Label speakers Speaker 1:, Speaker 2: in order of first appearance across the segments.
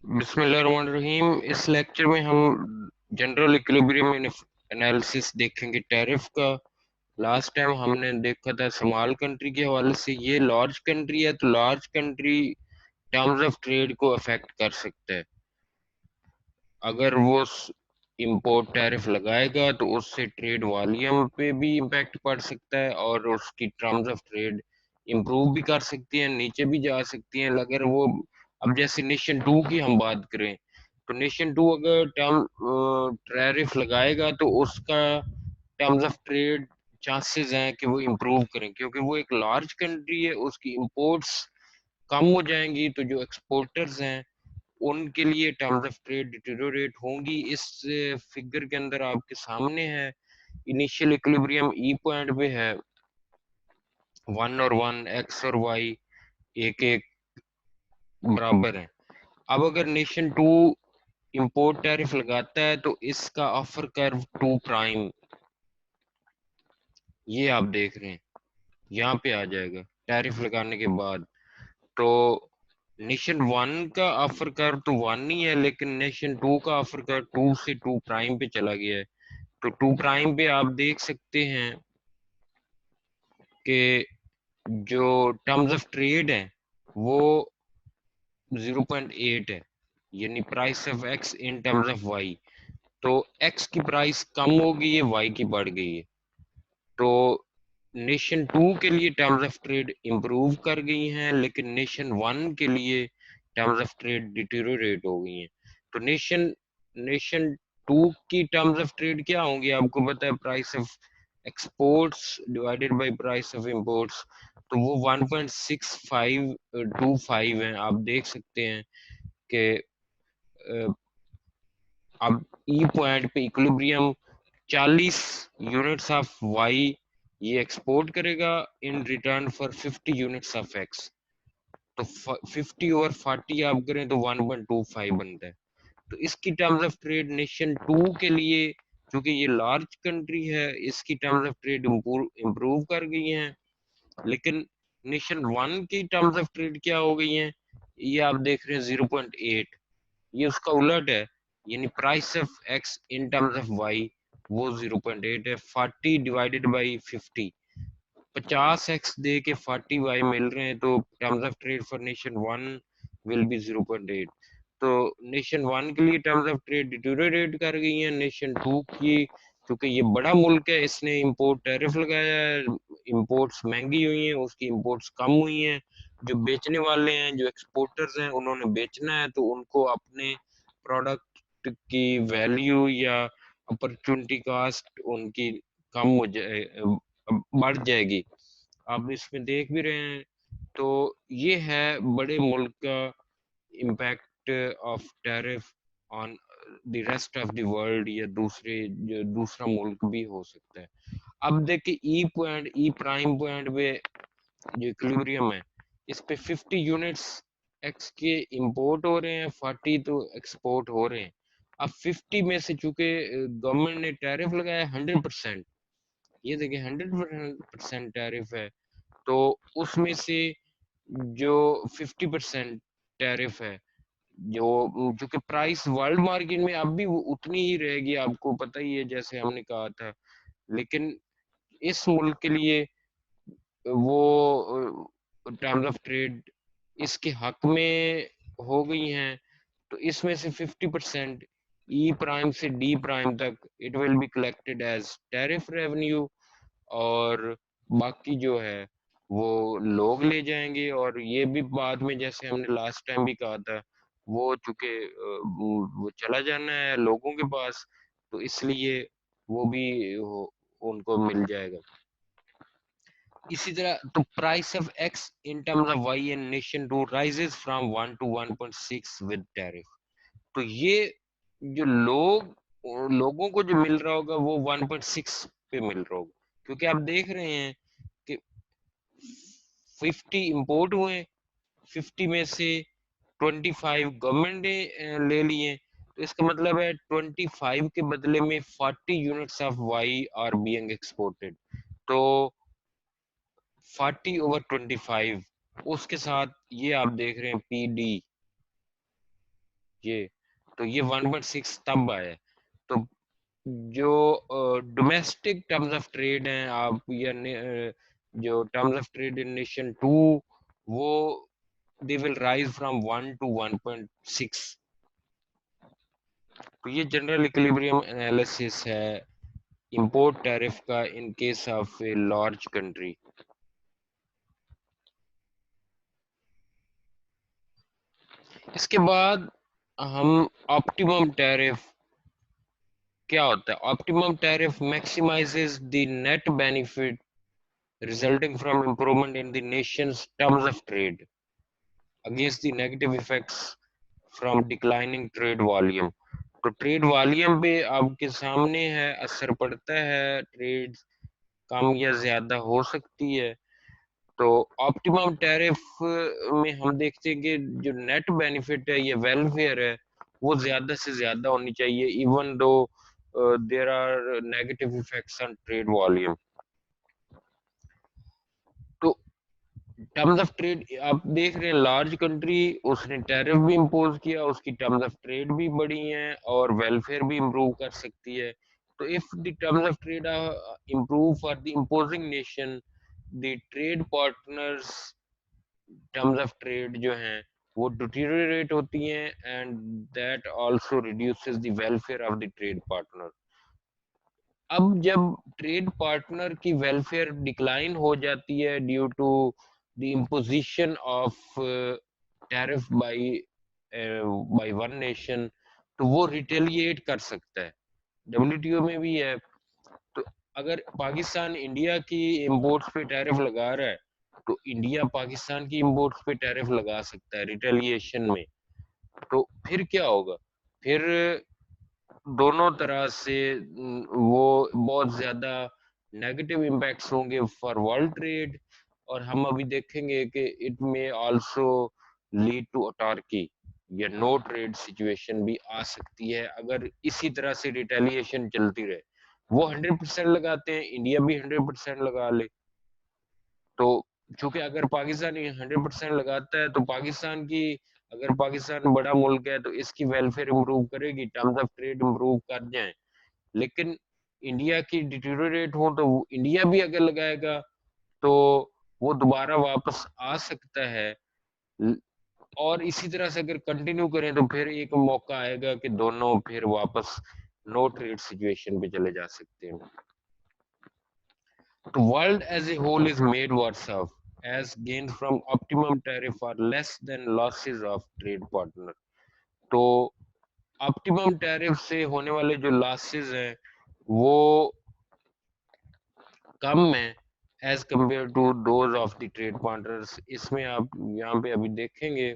Speaker 1: बिस्मिल्लाहिर्रहमानिर्रहीम। इस लेक्चर में हम जनरल इक्विलिब्रियम एनालिसिस देखेंगे टैरिफ का। लास्ट टाइम हमने देखा था स्मॉल कंट्री के हवाले से। ये लार्ज कंट्री है तो large country terms of trade को अफेक्ट कर सकता है। अगर वो इंपोर्ट टैरिफ लगाएगा तो उससे ट्रेड वॉल्यूम पे भी इम्पैक्ट पड़ सकता है और उसकी टर्म्स ऑफ ट्रेड इंप्रूव भी कर सकती हैं, नीचे भी जा सकती हैं। अगर वो अब जैसे नेशन टू की हम बात करें तो नेशन टू अगर टैरिफ लगाएगा तो उसका टर्म्स ऑफ ट्रेड चांसेस हैं कि वो इम्प्रूव करें, क्योंकि वो एक लार्ज कंट्री है, उसकी इंपोर्ट्स कम हो जाएंगी तो जो एक्सपोर्टर्स हैं उनके लिए टर्म्स ऑफ ट्रेड डिटेरियोरेट होंगी। इस फिगर के अंदर आपके सामने है इनिशियल इक्विलिब्रियम ई पॉइंट पे है 1 एक्स और वाई एक एक बराबर है। अब अगर नेशन टू इंपोर्ट टैरिफ लगाता है तो इसका ऑफर कर्व टू प्राइम ये आप देख रहे हैं यहाँ पे आ जाएगा टैरिफ लगाने के बाद। तो नेशन वन का ऑफर कर्व तो वन ही है, लेकिन नेशन टू का ऑफर कर्व टू से टू प्राइम पे चला गया है। तो टू प्राइम पे आप देख सकते हैं कि जो टर्म्स ऑफ ट्रेड है वो 0.8 है, यानी price of X in terms of Y. तो एक्स की प्राइस कम हो गई है, वाई की बढ़ गई है। तो नेशन टू के लिए टर्म्स ऑफ ट्रेड इंप्रूव कर गई हैं, लेकिन नेशन वन के लिए टर्म्स ऑफ ट्रेड डिटेरियोरेट हो गई हैं। तो नेशन नेशन टू की टर्म्स ऑफ ट्रेड क्या होंगी आपको पता है, price of exports divided by price of imports. तो वो 1.6525 है। आप देख सकते हैं कि अब ई पॉइंट पे इक्विलिब्रियम 40 यूनिट्स ऑफ वाई ये एक्सपोर्ट करेगा in return for 50 units of x. तो 50 और 40 आप करें तो 1.25 बनता है। तो इसकी terms of trade nation two के लिए, क्योंकि ये लार्ज कंट्री है, इसकी टर्म्स ऑफ ट्रेड इंप्रूव कर गई हैं। लेकिन नेशन वन की टर्म्स ऑफ ट्रेड क्या हो गई हैं, ये आप देख रहे हैं 0.8। ये उसका उलट है, यानी price of X in terms of Y वो 0.8 है। 40 डिवाइडेड बाई 50, 50x दे के 40y मिल रहे हैं, तो terms of trade for nation one will be 0.8। तो नेशन वन के लिए टर्म्स ऑफ ट्रेड डिटेरियोरेट कर गई हैं। नेशन टू की, क्योंकि ये बड़ा मुल्क है, इसने इंपोर्ट टैरिफ लगाया है, इंपोर्ट्स महंगी हुई हैं, उसकी इंपोर्ट्स कम हुई हैं। जो बेचने वाले हैं, जो एक्सपोर्टर्स हैं, उन्होंने बेचना है तो उनको अपने प्रोडक्ट की वैल्यू या अपॉर्चुनिटी कास्ट उनकी कम हो जाए, बढ़ जाएगी। आप इसमें देख भी रहे हैं। तो ये है बड़े मुल्क का impact of tariff on the rest of the world, या दूसरे जो दूसरा मुल्क भी हो सकता है। अब देखिए ई पॉइंट, ई प्राइम पॉइंट पे जो इक्विलिब्रियम है, इस पे 50 यूनिट्स एक्स के इंपोर्ट हो रहे हैं, 40 तो एक्सपोर्ट हो रहे हैं। अब 50 में से चूंकि गवर्नमेंट ने टैरिफ लगाया 100%, ये देखिए 100% टैरिफ है, तो उसमें से जो 50% टैरिफ है, जो जो कि प्राइस वर्ल्ड मार्केट में अब भी उतनी ही रहेगी, आपको पता ही है जैसे हमने कहा था। लेकिन इस मुल्क के लिए वो टर्म्स ऑफ ट्रेड इसके हक में हो गई हैं। तो इसमें से 50% ई प्राइम से डी प्राइम तक it will be collected as tariff revenue, और बाकी जो है वो लोग ले जाएंगे। और ये भी बाद में, जैसे हमने लास्ट टाइम भी कहा था, वो चूंकि वो चला जाना है लोगों के पास, तो इसलिए वो भी उनको मिल जाएगा। इसी तरह तो price of X in terms of Y and nation two rises from 1 to 1.6 with tariff. तो ये जो लोगों को जो मिल रहा होगा वो 1.6 पे मिल रहा होगा, क्योंकि आप देख रहे हैं कि 50 इंपोर्ट हुए, 50 में से 25 गवर्नमेंट ने ले लिए। तो इसका मतलब है 25 के बदले में 40 units of Y are being exported. तो 40/25, उसके साथ ये आप देख रहे हैं पी डी, ये तो ये 1.6 तब आया है। तो जो डोमेस्टिक टर्म्स ऑफ ट्रेड हैं आप या जो terms of trade in nation two, वो they will rise from 1 to 1.6। तो ये जनरल इक्विलिब्रियम एनालिसिस है इंपोर्ट टैरिफ का in case of a large country. इसके बाद हम ऑप्टिमम टैरिफ क्या होता है। Optimum tariff maximises the net benefit resulting from improvement in the nation's terms of trade against the negative effects from declining trade volume। तो trade volume पे आपके सामने है, असर पड़ता है, ट्रेड कम या ज्यादा हो सकती है। तो ऑप्टिमम टैरिफ में हम देखते हैं कि जो नेट बेनिफिट है या वेलफेयर है वो ज्यादा से ज्यादा होनी चाहिए, even though there are negative effects on trade volume. तो टर्म्स ऑफ ट्रेड आप देख रहे हैं, लार्ज कंट्री उसने टैरिफ भी इम्पोज किया, उसकी टर्म्स ऑफ ट्रेड भी बढ़ी हैं और वेलफेयर भी इम्प्रूव कर सकती है। तो if the terms of trade improve for the imposing nation, the trade partners terms of trade जो हैं वो डिटीरियोरेट होती हैं and that also reduces the welfare of the trade partner. अब जब ट्रेड पार्टनर की वेलफेयर डिक्लाइन हो जाती है due to the imposition of tariff by one nation, तो वो रिटेलिएट कर सकता है। डब्ल्यूटीओ में भी है। तो अगर पाकिस्तान इंडिया की इंपोर्ट्स पे टैरिफ लगा रहा है तो इंडिया पाकिस्तान की इंपोर्ट्स पे टैरिफ लगा सकता है रिटेलिएशन में। तो फिर क्या होगा, फिर दोनों तरह से वो बहुत ज्यादा नेगेटिव इम्पैक्ट्स होंगे फॉर वर्ल्ड ट्रेड। और हम अभी देखेंगे कि इट में आल्सो लीड टू अटार्की या नो ट्रेड सिचुएशन भी आ सकती है अगर इसी तरह से रिटेलिएशन चलती रहे। वो 100% लगाते हैं, इंडिया भी 100% लगा ले। तो चूंकि अगर पाकिस्तान 100% लगाता है तो पाकिस्तान की, अगर पाकिस्तान बड़ा मुल्क है तो इसकी वेलफेयर इंप्रूव करेगी, टर्म्स ऑफ ट्रेड इंप्रूव कर जाए। लेकिन इंडिया की डिटीरियोरेट हो तो इंडिया भी अगर लगाएगा तो वो दोबारा वापस आ सकता है। और इसी तरह से अगर कंटिन्यू करें तो फिर एक मौका आएगा कि दोनों फिर वापस नो ट्रेड सिचुएशन पे चले जा सकते हैं। The world as a whole is made worse off as gains from optimum tariff are less than losses of trade partner। तो ऑप्टिमम टैरिफ से होने वाले जो लॉसेस हैं वो कम है as compared to those of the trade partners. इसमें आप यहाँ पे अभी देखेंगे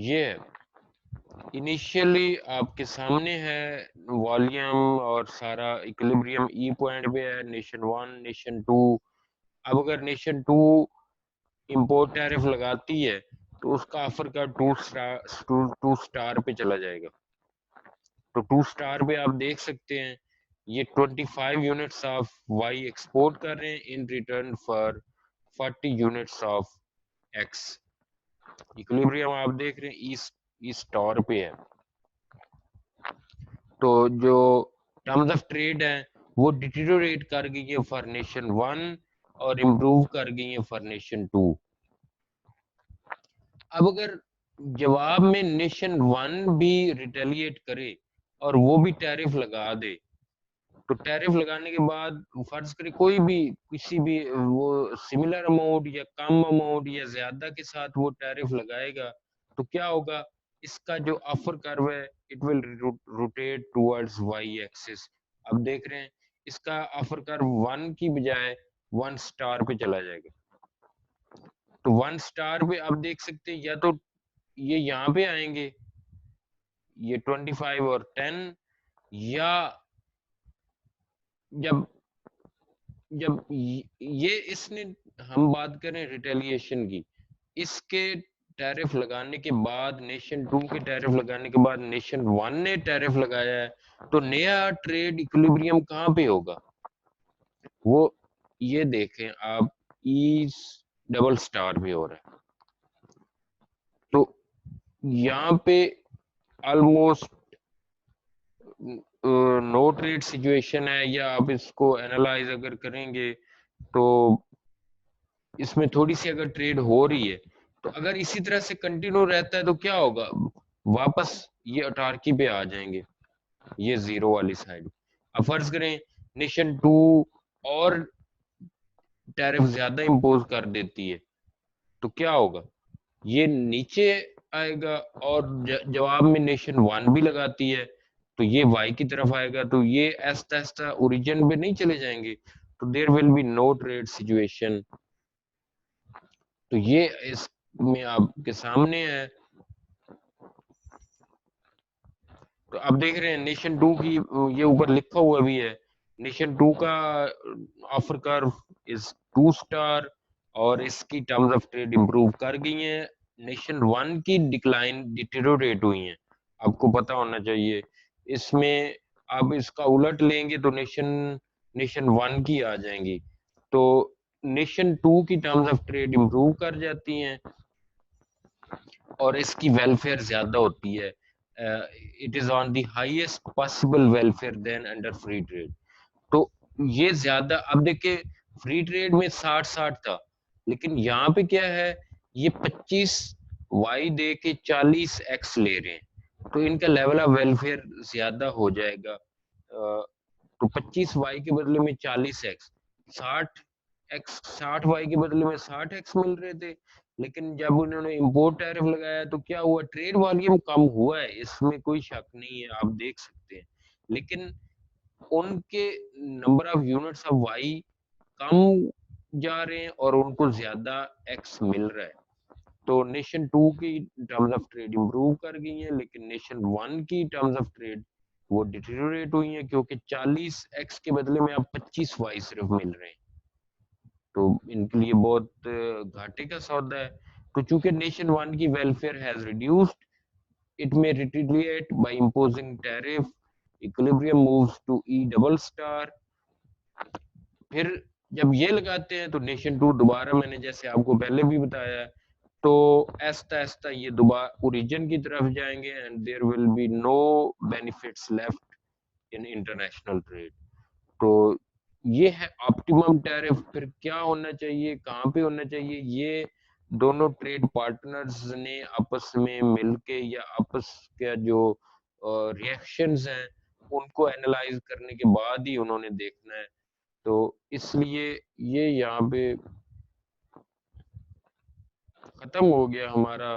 Speaker 1: ये इनिशियली आपके सामने है वॉल्यूम और सारा इक्विलिब्रियम ई पॉइंट पे है, नेशन वन नेशन टू। अब अगर नेशन टू इंपोर्ट टैरिफ लगाती है तो उसका ऑफर का टू स्टार पे चला जाएगा। तो टू स्टार पे आप देख सकते हैं ये 25 यूनिट्स ऑफ वाई एक्सपोर्ट कर रहे हैं in return for 40 units of x. Equilibrium आप देख रहे हैं इस स्टार पे है। तो जो टर्म्स ऑफ ट्रेड है वो डिटीरियोरेट कर गई है फॉर नेशन वन और इम्प्रूव कर गई है फॉर नेशन टू। अब अगर जवाब में नेशन वन भी रिटेलिएट करे और वो भी टैरिफ लगा दे, तो टैरिफ लगाने के बाद फर्ज करें कोई भी किसी भी वो सिमिलर अमाउंट या कम अमाउंट या ज्यादा के साथ वो टैरिफ लगाएगा, तो क्या होगा, इसका जो अपर कर्व है it will rotate towards Y axis. अब देख रहे हैं इसका अपर कर्व वन की बजाय वन स्टार पे चला जाएगा। तो वन स्टार पे आप देख सकते हैं या तो ये यहाँ पे आएंगे ये 25 और 10, या जब जब ये इसने, हम बात करें रिटेलिएशन की, इसके टैरिफ लगाने के बाद नेशन टू के टैरिफ लगाने के बाद नेशन वन ने टैरिफ लगाया है, तो नया ट्रेड इक्विलिब्रियम कहाँ पे होगा, वो ये देखें आप ई डबल स्टार पे हो रहा है। यहाँ पे ऑलमोस्ट नो ट्रेड सिचुएशन है, या आप इसको एनालाइज अगर करेंगे तो इसमें थोड़ी सी अगर ट्रेड हो रही है, तो अगर इसी तरह से कंटिन्यू रहता है तो क्या होगा, वापस ये अटारकी पे आ जाएंगे, ये जीरो वाली साइड। अब फर्ज करें नेशन टू और टैरिफ ज्यादा इंपोज कर देती है, तो क्या होगा, ये नीचे आएगा, और जवाब में नेशन वन भी लगाती है, तो ये वाई की तरफ आएगा, तो ये ऐसा ऐसा ओरिजिन पे नहीं चले जाएंगे, तो there will be no trade situation. तो ये इसमें आपके सामने है। तो आप देख रहे हैं नेशन टू की, ये ऊपर लिखा हुआ भी है, नेशन टू का ऑफर कर्व इज 2 स्टार, और इसकी टर्म्स ऑफ ट्रेड इंप्रूव कर गई हैं। नेशन वन की डिक्लाइन डिटेरोरेट हुई है, आपको पता होना चाहिए। इसमें आप इसका उलट लेंगे तो नेशन नेशन वन की आ जाएंगी, तो नेशन टू की टर्म्स ऑफ ट्रेड इंप्रूव कर जाती हैं, और इसकी वेलफेयर ज्यादा होती है। It is on the highest possible welfare than under free trade. तो ये ज्यादा, अब देखिए फ्री ट्रेड में 60-60 था, लेकिन यहाँ पे क्या है, ये 25 वाई दे के 40 एक्स ले रहे हैं, तो इनका लेवल ऑफ वेलफेयर ज्यादा हो जाएगा। तो 25 वाई के बदले में 40 एक्स, 60 एक्स, 60 वाई के बदले में 60 एक्स मिल रहे थे। लेकिन जब उन्होंने इंपोर्ट टैरिफ लगाया तो क्या हुआ, ट्रेड वॉल्यूम कम हुआ है, इसमें कोई शक नहीं है, आप देख सकते हैं। लेकिन उनके number of units of Y कम जा रहे हैं, और उनको ज्यादा एक्स मिल रहा है। तो नेशन टू की टर्म्स ऑफ ट्रेड इंप्रूव कर गई है, लेकिन नेशन वन की टर्म्स ऑफ ट्रेड वो डिटेरियोरेट हुई है, क्योंकि 40 एक्स के बदले में अब 25 वाई सिर्फ मिल रहे हैं। तो इनके लिए बहुत घाटे का सौदा है। तो चूंकि नेशन वन की welfare has reduced, it may retaliate by imposing tariff, equilibrium moves to E double star। फिर जब ये लगाते हैं तो नेशन टू दोबारा, मैंने जैसे आपको पहले भी बताया, तो ऐसा ऐसा ये दोबारा ओरिजिन की तरफ जाएंगे, and there will be no benefits left in international trade. तो ये है ऑप्टिमम टैरिफ। फिर क्या होना चाहिए, कहाँ पे होना चाहिए, ये दोनों ट्रेड पार्टनर्स ने आपस में मिलके, या आपस के जो रिएक्शंस हैं उनको एनालाइज करने के बाद ही उन्होंने देखना है। तो इसलिए ये यहाँ पे खत्म हो गया हमारा